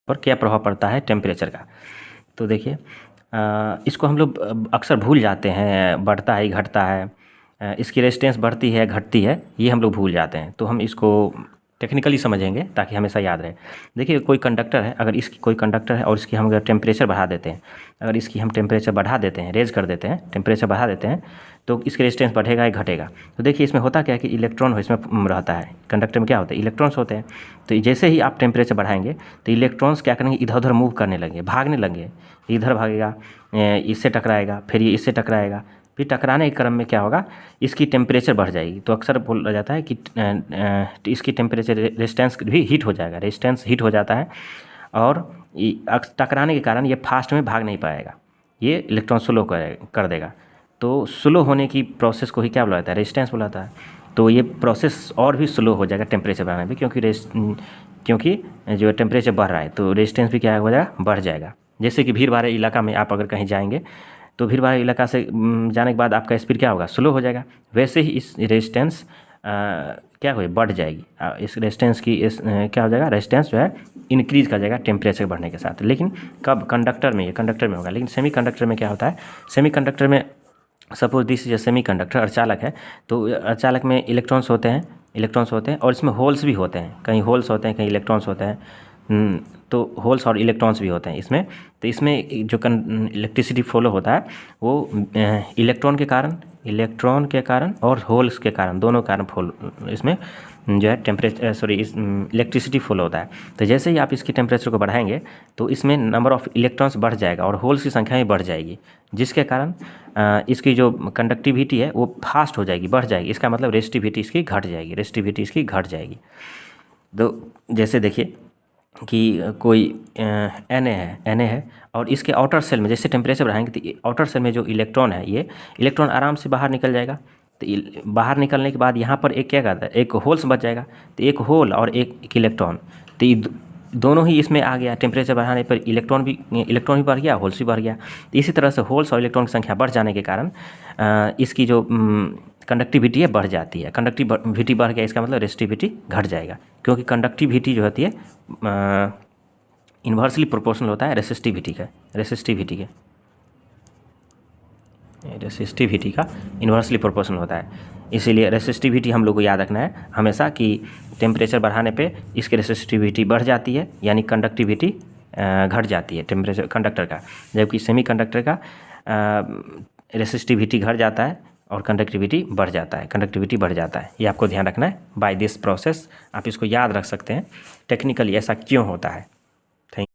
पर क्या प्रभाव पड़ता है टेम्परेचर का। तो देखिए इसको हम लोग अक्सर भूल जाते हैं, बढ़ता है घटता है, इसकी रेजिस्टेंस बढ़ती है घटती है, ये हम लोग भूल जाते हैं। तो हम इसको टेक्निकली समझेंगे ताकि हमेशा याद रहे। देखिए कोई कंडक्टर है, अगर इसकी कोई कंडक्टर है और इसकी हम अगर टेम्परेचर बढ़ा देते हैं, अगर इसकी हम टेम्परेचर बढ़ा देते हैं, रेज कर देते हैं, टेम्परेचर बढ़ा देते हैं, तो इसकी रेजिस्टेंस बढ़ेगा या घटेगा। तो देखिए इसमें होता क्या है कि इलेक्ट्रॉन इसमें रहता है, कंडक्टर में क्या होता है, इलेक्ट्रॉन्स होते हैं। तो जैसे ही आप टेम्परेचर बढ़ाएंगे तो इलेक्ट्रॉन्स क्या करेंगे, इधर उधर मूव करने लगेंगे, भागने लगेंगे, इधर भागेगा, इससे टकराएगा, फिर ये इससे टकराएगा, फिर टकराने के क्रम में क्या होगा, इसकी टेम्परेचर बढ़ जाएगी। तो अक्सर बोला जाता है कि इसकी टेम्परेचर रेजिस्टेंस भी हीट हो जाएगा, रेजिस्टेंस हीट हो जाता है और टकराने के कारण ये फास्ट में भाग नहीं पाएगा, ये इलेक्ट्रॉन स्लो कर देगा। तो स्लो होने की प्रोसेस को ही क्या बोला जाता है, रेजिस्टेंस बोला जाता है। तो ये प्रोसेस और भी स्लो हो जाएगा टेम्परेचर बढ़ाने में, क्योंकि जो टेम्परेचर बढ़ रहा है तो रेजिस्टेंस भी क्या हो जाएगा, बढ़ जाएगा। जैसे कि भीड़ भाड़ इलाका में आप अगर कहीं जाएंगे तो भीड़ भाड़ इलाका से जाने के बाद आपका स्पीड क्या होगा, स्लो हो जाएगा। वैसे ही इस रेजिस्टेंस क्या हो बढ़ जाएगी, इस रेजिस्टेंस की क्या हो जाएगा, रेजिस्टेंस जो है इंक्रीज़ कर जाएगा टेम्परेचर बढ़ने के साथ। लेकिन कब, कंडक्टर में, ये कंडक्टर में होगा। लेकिन सेमी कंडक्टर में क्या होता है, सेमी कंडक्टर में suppose this is a semiconductor, अर्चालक है। तो अर्चालक में इलेक्ट्रॉन्स होते हैं और इसमें होल्स भी होते हैं, कहीं होल्स होते हैं, कहीं इलेक्ट्रॉन्स होते हैं। तो होल्स और इलेक्ट्रॉन्स भी होते हैं इसमें। तो इसमें जो इलेक्ट्रिसिटी फ्लो होता है वो इलेक्ट्रॉन के कारण और होल्स के कारण, दोनों कारण इसमें जो है इस इलेक्ट्रिसिटी फ्लो होता है। तो जैसे ही आप इसकी टेम्परेचर को बढ़ाएंगे तो इसमें नंबर ऑफ़ इलेक्ट्रॉन्स बढ़ जाएगा और होल्स की संख्या भी बढ़ जाएगी, जिसके कारण इसकी जो कंडक्टिविटी है वो फास्ट हो जाएगी, बढ़ जाएगी। इसका मतलब रेजिस्टिविटी इसकी घट जाएगी। तो जैसे देखिए कि कोई Na है और इसके आउटर सेल में जैसे टेम्परेचर बढ़ाएंगे तो आउटर सेल में जो इलेक्ट्रॉन है, ये इलेक्ट्रॉन आराम से बाहर निकल जाएगा। तो बाहर निकलने के बाद यहाँ पर एक क्या करता है, एक होल्स बच जाएगा। तो एक होल और एक इलेक्ट्रॉन, तो ये दोनों ही इसमें आ गया। टेम्परेचर बढ़ाने पर इलेक्ट्रॉन भी बढ़ गया, होल्स भी बढ़ गया। तो इसी तरह से होल्स और इलेक्ट्रॉन की संख्या बढ़ जाने के कारण इसकी जो कंडक्टिविटी है बढ़ जाती है। कंडक्टिविटी बढ़ गया, इसका मतलब रेजिस्टिविटी घट जाएगा, क्योंकि कंडक्टिविटी जो होती है इन्वर्सली प्रोपोर्शनल होता है रेसिस्टिविटी का इन्वर्सली प्रोपोर्शनल होता है। इसीलिए रेसिस्टिविटी हम लोग को याद रखना है हमेशा कि टेम्परेचर बढ़ाने पे इसकी रेसिस्टिविटी बढ़ जाती है, यानी कंडक्टिविटी घट जाती है टेम्परेचर कंडक्टर का, जबकि सेमी कंडक्टर का रेसिस्टिविटी घट जाता है और कंडक्टिविटी बढ़ जाता है। ये आपको ध्यान रखना है। बाय दिस प्रोसेस आप इसको याद रख सकते हैं टेक्निकली ऐसा क्यों होता है।